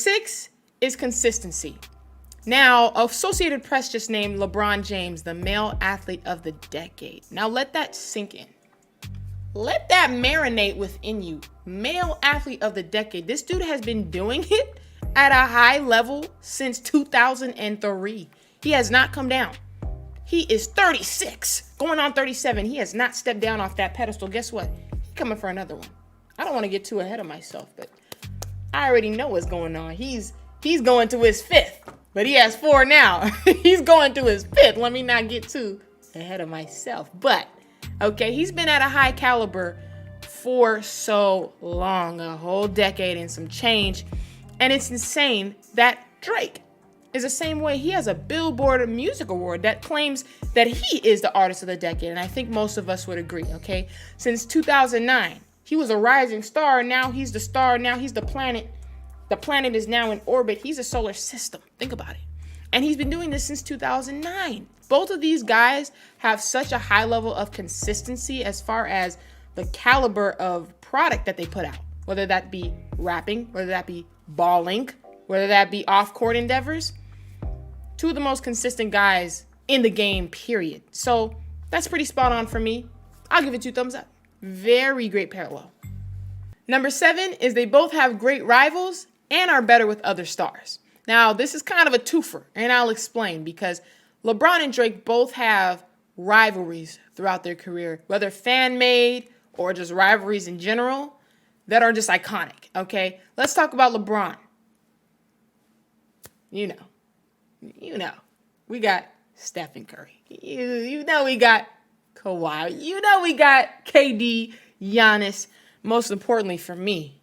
6 is consistency. Now, Associated Press just named LeBron James the male athlete of the decade. Now, let that sink in. Let that marinate within you. Male athlete of the decade. This dude has been doing it at a high level since 2003. He has not come down. He is 36, going on 37. He has not stepped down off that pedestal. Guess what? He's coming for another one. I don't want to get too ahead of myself, but I already know what's going on. He's going to his 5th, but he has 4 now. He's going to his 5th. Let me not get too ahead of myself. But, okay, he's been at a high caliber for so long, a whole decade and some change. And it's insane that Drake is the same way. He has a Billboard Music Award that claims that he is the artist of the decade. And I think most of us would agree, okay? Since 2009, he was a rising star. Now he's the star. Now he's the planet. The planet is now in orbit. He's a solar system. Think about it. And he's been doing this since 2009. Both of these guys have such a high level of consistency as far as the caliber of product that they put out, whether that be rapping, whether that be balling, whether that be off-court endeavors. Two of the most consistent guys in the game, period. So that's pretty spot on for me. I'll give it 2 thumbs up. Very great parallel. Number 7 is they both have great rivals and are better with other stars. Now, this is kind of a twofer, and I'll explain, because LeBron and Drake both have rivalries throughout their career, whether fan-made or just rivalries in general, that are just iconic, okay? Let's talk about LeBron. You know, we got Stephen Curry. You know we got Kawhi. You know we got KD, Giannis. Most importantly for me,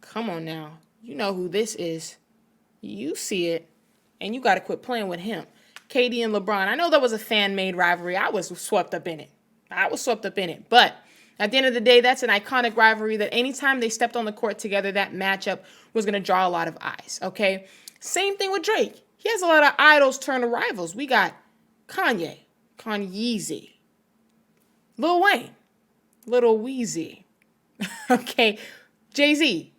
come on now. You know who this is. You see it, and you got to quit playing with him. KD and LeBron. I know that was a fan-made rivalry. I was swept up in it. But at the end of the day, that's an iconic rivalry that anytime they stepped on the court together, that matchup was going to draw a lot of eyes, okay? Same thing with Drake. He has a lot of idols turned to rivals. We got Kanye, Kanyeezy, Lil Wayne, Little Weezy, okay, Jay-Z,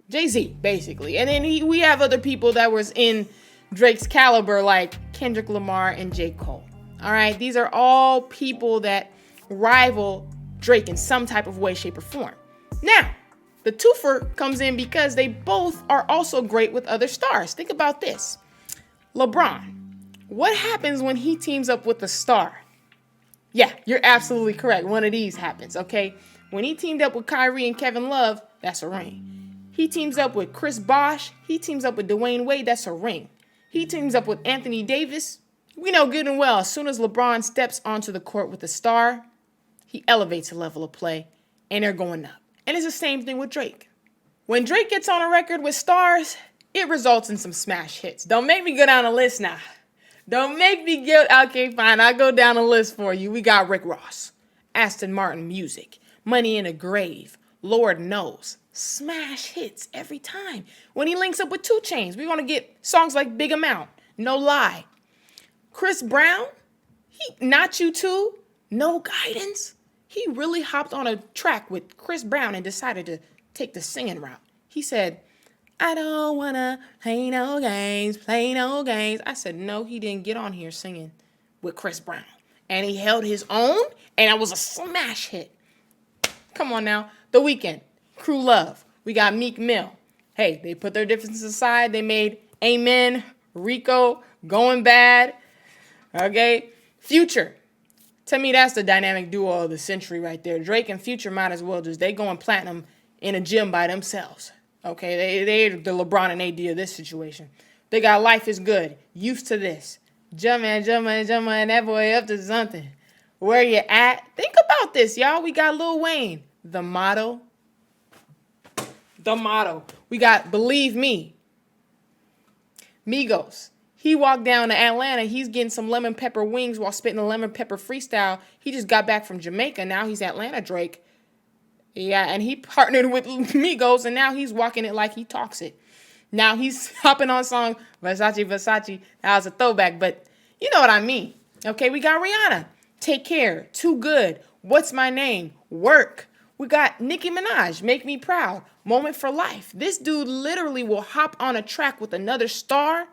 Jay-Z, basically. And then we have other people that was in Drake's caliber, like Kendrick Lamar and J. Cole. All right, these are all people that rival Drake in some type of way, shape, or form. Now, the twofer comes in because they both are also great with other stars. Think about this. LeBron, what happens when he teams up with a star? Yeah, you're absolutely correct. One of these happens, okay? When he teamed up with Kyrie and Kevin Love, that's a ring. He teams up with Chris Bosh. He teams up with Dwayne Wade. That's a ring. He teams up with Anthony Davis. We know good and well, as soon as LeBron steps onto the court with a star, he elevates the level of play, and they're going up. And it's the same thing with Drake. When Drake gets on a record with stars, it results in some smash hits. Don't make me go down a list now. Okay, fine, I'll go down a list for you. We got Rick Ross, Aston Martin Music, Money in a Grave, Lord Knows. Smash hits every time. When he links up with 2 Chainz, we're going to get songs like Big Amount, No Lie. Chris Brown, Not You Too, No Guidance. He really hopped on a track with Chris Brown and decided to take the singing route. He said, I don't want to play no games. I said, no, he didn't get on here singing with Chris Brown. And he held his own, and it was a smash hit. Come on now. The Weeknd, Crew Love. We got Meek Mill. Hey, they put their differences aside. They made Amen, Rico, Going Bad. Okay. Future. To me, that's the dynamic duo of the century right there. Drake and Future might as well they going platinum in a gym by themselves. Okay, they're the LeBron and AD of this situation. They got Life is Good, Used to This, Jumpin', that boy up to something. Where you at? Think about this, y'all. We got Lil Wayne, The Motto. We got Believe Me, Migos. He walked down to Atlanta. He's getting some lemon pepper wings while spitting a lemon pepper freestyle. He just got back from Jamaica. Now he's Atlanta Drake. Yeah, and he partnered with Migos, and now he's walking it like he talks it. Now he's hopping on song Versace. That was a throwback, but you know what I mean. Okay, we got Rihanna. Take Care. Too Good. What's My Name? Work. We got Nicki Minaj, Make Me Proud, Moment for Life. This dude literally will hop on a track with another star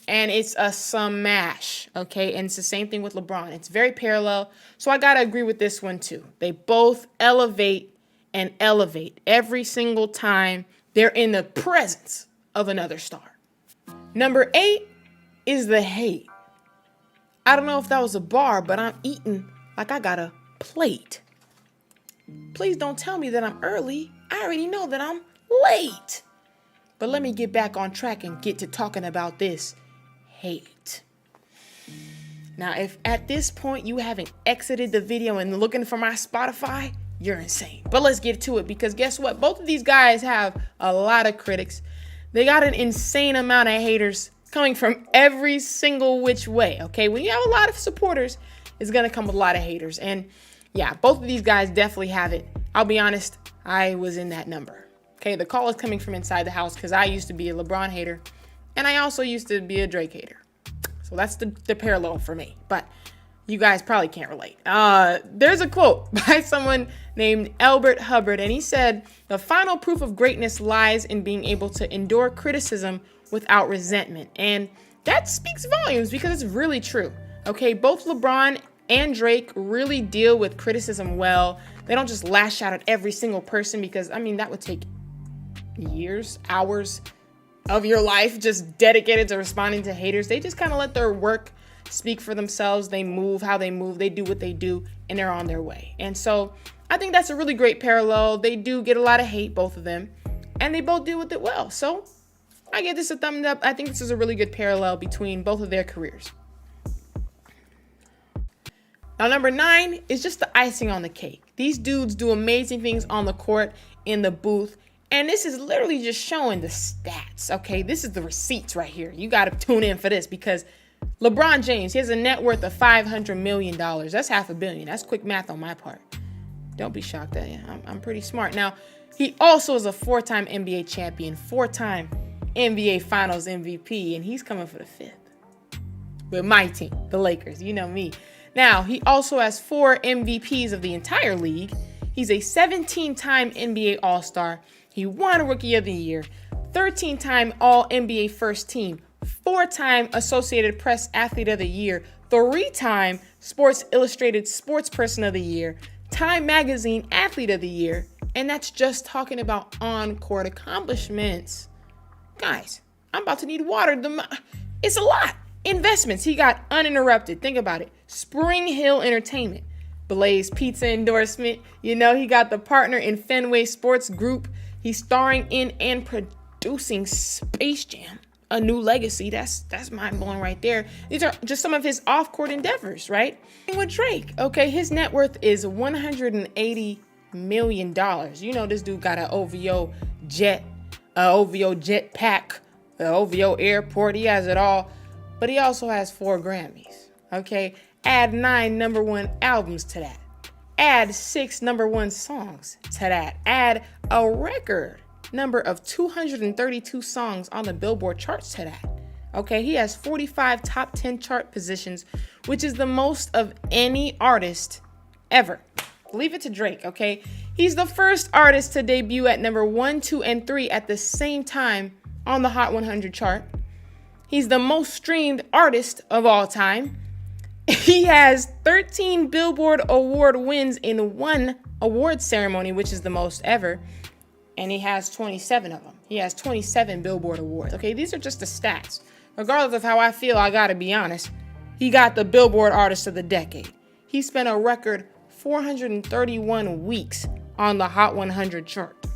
and it's a smash, okay? And it's the same thing with LeBron. It's very parallel. So I got to agree with this one too. They both elevate and elevate every single time they're in the presence of another star. Number 8 is the hate. I don't know if that was a bar, but I'm eating like I got a plate. Please don't tell me that I'm early. I already know that I'm late. But let me get back on track and get to talking about this hate. Now, if at this point you haven't exited the video and looking for my Spotify, you're insane. But let's get to it, because guess what? Both of these guys have a lot of critics. They got an insane amount of haters coming from every single which way, okay? When you have a lot of supporters, it's going to come with a lot of haters. And yeah, both of these guys definitely have it. I'll be honest, I was in that number. Okay, the call is coming from inside the house because I used to be a LeBron hater and I also used to be a Drake hater. So that's the parallel for me. But you guys probably can't relate. There's a quote by someone named Albert Hubbard, and he said, "The final proof of greatness lies in being able to endure criticism without resentment." And that speaks volumes because it's really true. Okay, both LeBron and Drake really deal with criticism well. They don't just lash out at every single person because, I mean, that would take years, hours of your life just dedicated to responding to haters. They just kind of let their work speak for themselves. They move how they move. They do what they do, and they're on their way. And so I think that's a really great parallel. They do get a lot of hate, both of them, and they both deal with it well. So I give this a thumbs up. I think this is a really good parallel between both of their careers. Now, number 9 is just the icing on the cake. These dudes do amazing things on the court, in the booth, and this is literally just showing the stats, okay? This is the receipts right here. You got to tune in for this because LeBron James, he has a net worth of $500 million. That's $500 million. That's quick math on my part. Don't be shocked. I'm pretty smart. Now, he also is a 4-time NBA champion, 4-time NBA Finals MVP, and he's coming for the 5th with my team, the Lakers. You know me. Now, he also has 4 MVPs of the entire league. He's a 17-time NBA All-Star. He won Rookie of the Year, 13-time All-NBA First Team, 4-time Associated Press Athlete of the Year, 3-time Sports Illustrated Sports Person of the Year, Time Magazine Athlete of the Year, and that's just talking about on-court accomplishments. Guys, I'm about to need water. It's a lot. Investments. He got Uninterrupted. Think about it. Spring Hill Entertainment. Blaze Pizza endorsement. You know, he got the partner in Fenway Sports Group. He's starring in and producing Space Jam, A New Legacy. That's mind-blowing right there. These are just some of his off-court endeavors, right? And with Drake, okay, his net worth is $180 million. You know, this dude got an OVO jet, OVO jet pack, the OVO airport. He has it all. But he also has 4 Grammys, okay? Add 9 number 1 albums to that. Add 6 number 1 songs to that. Add a record number of 232 songs on the Billboard charts to that. Okay, he has 45 top 10 chart positions, which is the most of any artist ever. Leave it to Drake, okay? He's the first artist to debut at number 1, 2, and 3 at the same time on the Hot 100 chart. He's the most streamed artist of all time. He has 13 Billboard Award wins in one award ceremony, which is the most ever. And he has 27 of them. He has 27 Billboard Awards. Okay, these are just the stats. Regardless of how I feel, I gotta be honest. He got the Billboard Artist of the Decade. He spent a record 431 weeks on the Hot 100 chart.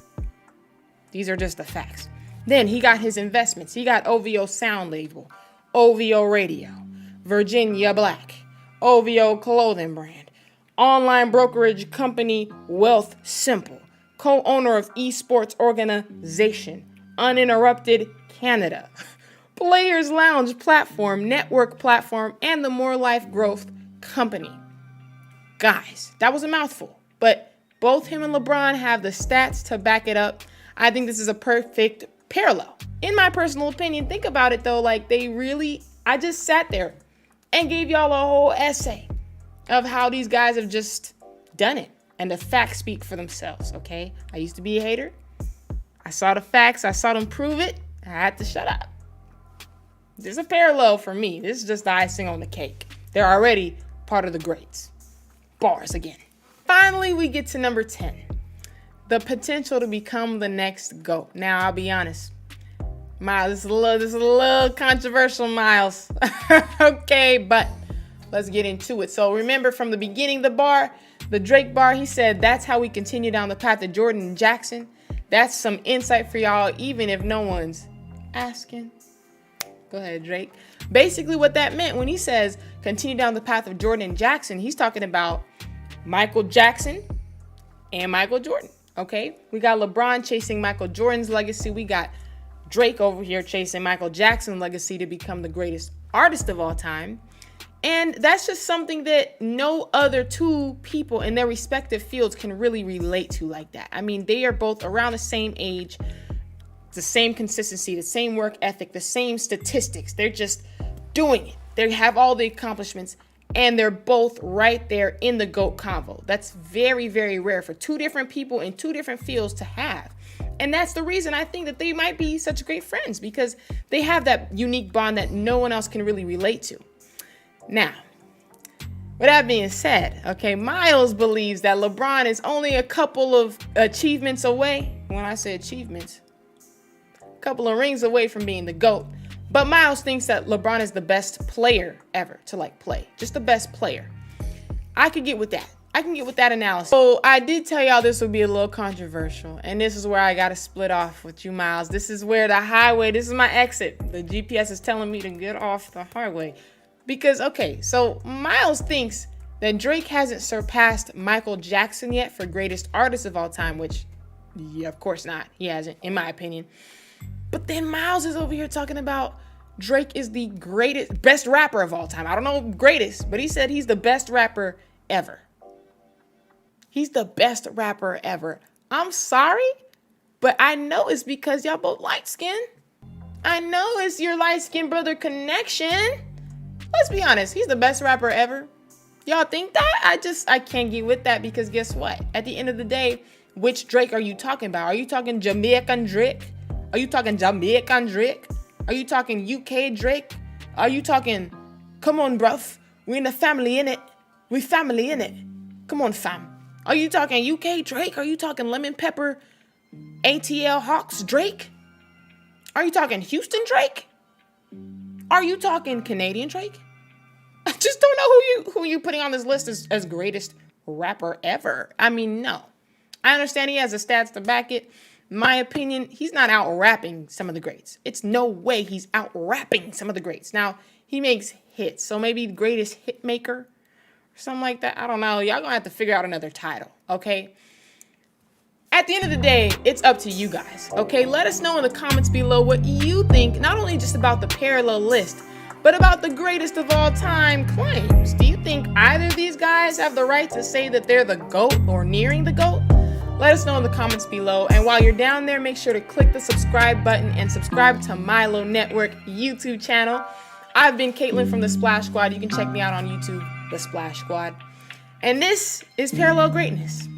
These are just the facts. Then he got his investments. He got OVO Sound Label, OVO Radio, Virginia Black, OVO Clothing Brand, online brokerage company Wealth Simple, co-owner of esports organization Uninterrupted Canada, Players Lounge platform, network platform, and the More Life Growth Company. Guys, that was a mouthful, but both him and LeBron have the stats to back it up. I think this is a perfect parallel. In my personal opinion, think about it though, like I just sat there and gave y'all a whole essay of how these guys have just done it And the facts speak for themselves, okay? I used to be a hater. I saw the facts. I saw them prove it. I had to shut up. There's a parallel for me. This is just the icing on the cake. They're already part of the greats. Bars again. Finally, we get to number 10. The potential to become the next GOAT. Now, I'll be honest. Miles, this is a little controversial, Miles. Okay, but let's get into it. So remember from the beginning, the Drake bar, he said, that's how we continue down the path of Jordan and Jackson. That's some insight for y'all, even if no one's asking. Go ahead, Drake. Basically what that meant when he says continue down the path of Jordan and Jackson, he's talking about Michael Jackson and Michael Jordan. Okay, we got LeBron chasing Michael Jordan's legacy. We got Drake over here chasing Michael Jackson's legacy to become the greatest artist of all time. And that's just something that no other two people in their respective fields can really relate to like that. I mean, they are both around the same age, the same consistency, the same work ethic, the same statistics. They're just doing it. They have all the accomplishments, and they're both right there in the GOAT convo. That's very, very rare for two different people in two different fields to have. And that's the reason I think that they might be such great friends, because they have that unique bond that no one else can really relate to. Now, with that being said, okay, Miles believes that LeBron is only a couple of achievements away. When I say achievements, a couple of rings away from being the GOAT. But Miles thinks that LeBron is the best player ever to play. Just the best player. I could get with that. I can get with that analysis. So I did tell y'all this would be a little controversial. And this is where I got to split off with you, Miles. This is where the highway, this is my exit. The GPS is telling me to get off the highway. Because, okay, so Miles thinks that Drake hasn't surpassed Michael Jackson yet for greatest artist of all time, which, yeah, of course not. He hasn't, in my opinion. But then Miles is over here talking about Drake is the best rapper of all time. I don't know greatest, but he said he's the best rapper ever. He's the best rapper ever. I'm sorry, but I know it's because y'all both light-skinned. I know it's your light-skinned brother connection. Let's be honest, he's the best rapper ever. Y'all think that? I can't get with that, because guess what? At the end of the day, which Drake are you talking about? Are you talking Jamaican Drake? Are you talking Jamaican Drake? Are you talking UK Drake? Are you talking, come on, bruv, we in the family, innit? We family, innit? Come on, fam. Are you talking UK Drake? Are you talking Lemon Pepper ATL Hawks Drake? Are you talking Houston Drake? Are you talking Canadian Drake? I just don't know who you putting on this list as greatest rapper ever. I mean, no. I understand he has the stats to back it. In my opinion, he's not out rapping some of the greats. It's no way he's out rapping some of the greats. Now, he makes hits, so maybe the greatest hit maker or something like that. I don't know. Y'all gonna have to figure out another title, okay? At the end of the day, it's up to you guys, okay? Let us know in the comments below what you think, not only just about the parallel list, but about the greatest of all time claims. Do you think either of these guys have the right to say that they're the GOAT or nearing the GOAT? Let us know in the comments below. And while you're down there, make sure to click the subscribe button and subscribe to MILO Network YouTube channel. I've been Caitlin from The Splash Squad. You can check me out on YouTube, The Splash Squad. And this is Parallel Greatness.